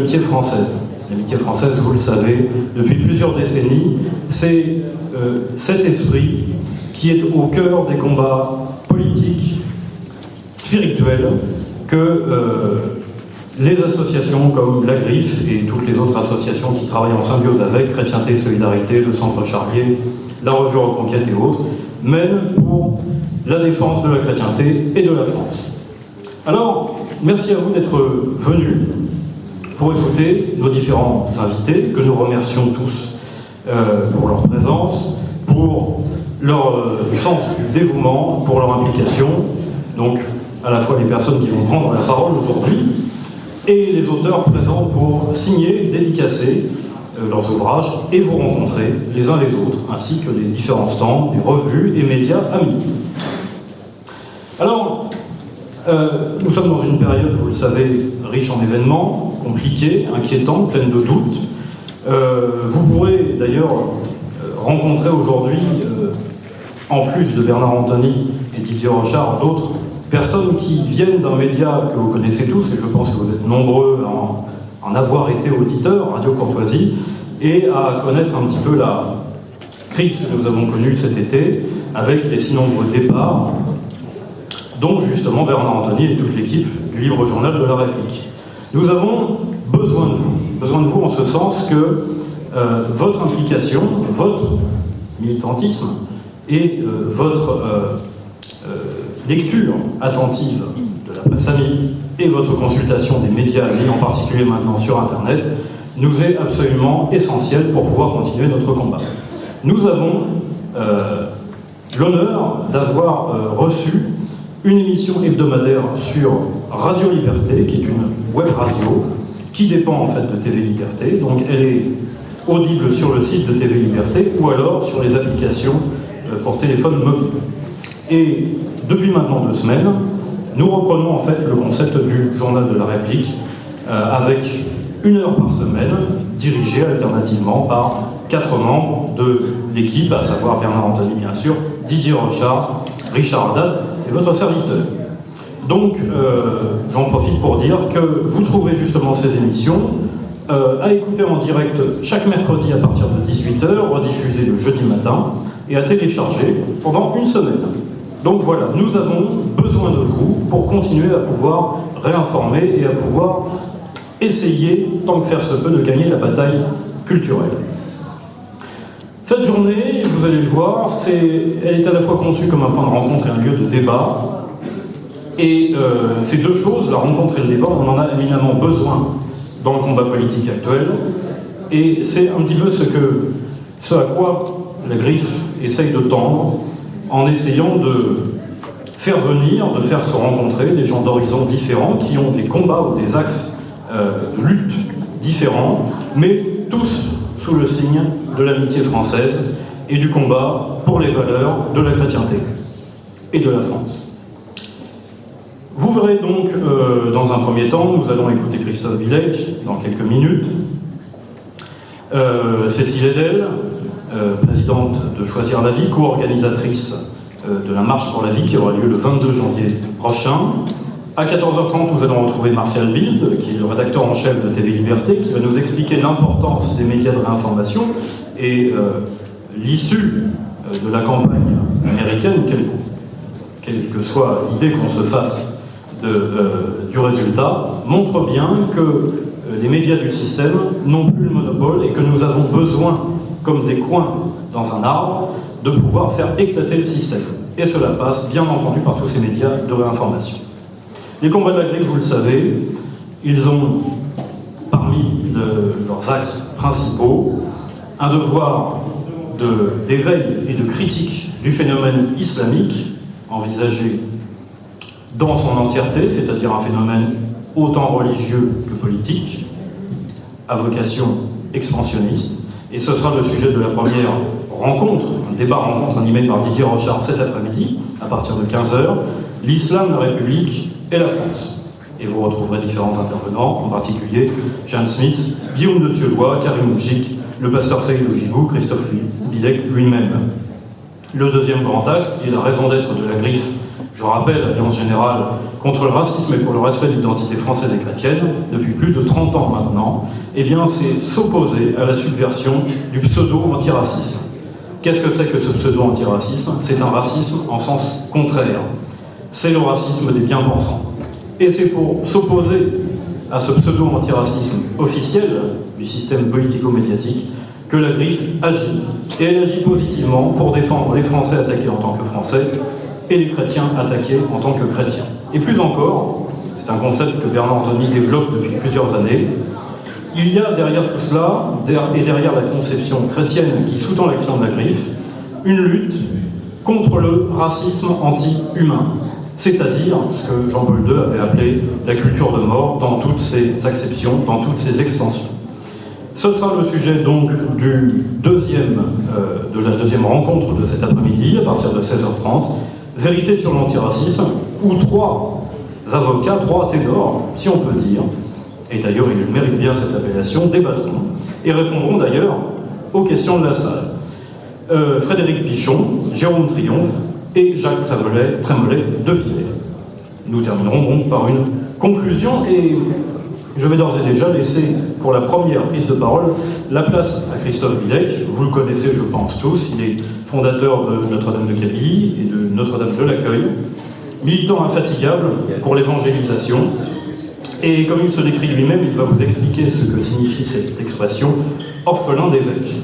L'amitié française. L'amitié française, vous le savez, depuis plusieurs décennies, c'est cet esprit qui est au cœur des combats politiques, spirituels, que les associations comme la Griffe et toutes les autres associations qui travaillent en symbiose avec Chrétienté et Solidarité, le Centre Charlier, la Revue Reconquête et autres, mènent pour la défense de la chrétienté et de la France. Alors, merci à vous d'être venus pour écouter nos différents invités, que nous remercions tous pour leur présence, pour leur sens du dévouement, pour leur implication, donc à la fois les personnes qui vont prendre la parole aujourd'hui, et les auteurs présents pour signer, dédicacer leurs ouvrages et vous rencontrer les uns les autres, ainsi que les différents stands des revues et médias amis. Alors, nous sommes dans une période, vous le savez, riche en événements, compliquée, inquiétante, pleine de doutes. Vous pourrez d'ailleurs rencontrer aujourd'hui, en plus de Bernard Antony et Didier Rochard, d'autres personnes qui viennent d'un média que vous connaissez tous, et je pense que vous êtes nombreux à en avoir été auditeurs, Radio Courtoisie, et à connaître un petit peu la crise que nous avons connue cet été, avec les si nombreux départs, dont justement Bernard Antony et toute l'équipe du Libre Journal de la République. Nous avons besoin de vous en ce sens que votre implication, votre militantisme et votre lecture attentive de la presse amie et votre consultation des médias amis, en particulier maintenant sur Internet, nous est absolument essentiel pour pouvoir continuer notre combat. Nous avons l'honneur d'avoir reçu une émission hebdomadaire sur Radio Liberté, qui est une web radio qui dépend en fait de TV Liberté. Donc elle est audible sur le site de TV Liberté ou alors sur les applications pour téléphone mobile. Et depuis maintenant 2 semaines, nous reprenons en fait le concept du Journal de la République avec 1 heure par semaine, dirigée alternativement par 4 membres de l'équipe, à savoir Bernard Antony bien sûr, Didier Rochard, Richard Haddad et votre serviteur. Donc, j'en profite pour dire que vous trouvez justement ces émissions à écouter en direct chaque mercredi à partir de 18h, rediffusées le jeudi matin, et à télécharger pendant 1 semaine. Donc voilà, nous avons besoin de vous pour continuer à pouvoir réinformer et à pouvoir essayer, tant que faire se peut, de gagner la bataille culturelle. Cette journée, vous allez le voir, elle est à la fois conçue comme un point de rencontre et un lieu de débat. Et ces 2 choses, la rencontre et le débat, on en a éminemment besoin dans le combat politique actuel. Et c'est un petit peu ce à quoi la Griffe essaye de tendre, en essayant de faire venir, de faire se rencontrer des gens d'horizons différents, qui ont des combats ou des axes de lutte différents, mais tous sous le signe de l'amitié française et du combat pour les valeurs de la chrétienté et de la France. Vous verrez donc, dans un premier temps, nous allons écouter Christophe Bilek dans quelques minutes, Cécile Edel, présidente de Choisir la Vie, co-organisatrice de la Marche pour la Vie qui aura lieu le 22 janvier prochain. À 14h30, nous allons retrouver Martial Bild, qui est le rédacteur en chef de TV Liberté, qui va nous expliquer l'importance des médias de réinformation et l'issue de la campagne américaine, quelle que soit l'idée qu'on se fasse du résultat, montre bien que les médias du système n'ont plus le monopole et que nous avons besoin, comme des coins dans un arbre, de pouvoir faire éclater le système. Et cela passe, bien entendu, par tous ces médias de réinformation. Les combats de la Griffe, vous le savez, ils ont, parmi leurs axes principaux, un devoir d'éveil et de critique du phénomène islamique, envisagé dans son entièreté, c'est-à-dire un phénomène autant religieux que politique, à vocation expansionniste. Et ce sera le sujet de la première rencontre, un débat-rencontre animé par Didier Rochard cet après-midi, à partir de 15h, l'islam, la République et la France. Et vous retrouverez différents intervenants, en particulier Jeanne Smith, Guillaume de Thieulois, Karim Oujik, le pasteur Saïd Ojibou, Christophe Bilek lui-même. Le deuxième grand axe, qui est la raison d'être de la Griffe Je rappelle, Alliance Générale contre le racisme et pour le respect de l'identité française et chrétienne, depuis plus de 30 ans maintenant, eh bien c'est s'opposer à la subversion du pseudo-antiracisme. Qu'est-ce que c'est que ce pseudo-antiracisme? C'est un racisme en sens contraire. C'est le racisme des bien-pensants. Et c'est pour s'opposer à ce pseudo-antiracisme officiel du système politico-médiatique que la Griffe agit. Et elle agit positivement pour défendre les Français attaqués en tant que Français et les chrétiens attaqués en tant que chrétiens. Et plus encore, c'est un concept que Bernard Antony développe depuis plusieurs années, il y a derrière tout cela, et derrière la conception chrétienne qui sous-tend l'action de la Griffe, une lutte contre le racisme anti-humain, c'est-à-dire ce que Jean-Paul II avait appelé la culture de mort dans toutes ses acceptions, dans toutes ses extensions. Ce sera le sujet donc de la deuxième rencontre de cet après-midi, à partir de 16h30, Vérité sur l'antiracisme, où trois avocats, trois ténors, si on peut dire, et d'ailleurs ils méritent bien cette appellation, débattront et répondront d'ailleurs aux questions de la salle. Frédéric Pichon, Jérôme Triomphe et Jacques Trémollet de Villers. Nous terminerons donc par une conclusion et je vais d'ores et déjà laisser pour la première prise de parole la place à Christophe Bilek. Vous le connaissez, je pense tous, il est fondateur de Notre-Dame de Kabylie et de Notre-Dame de l'Accueil, militant infatigable pour l'évangélisation. Et comme il se décrit lui-même, il va vous expliquer ce que signifie cette expression « orphelin d'évêque ».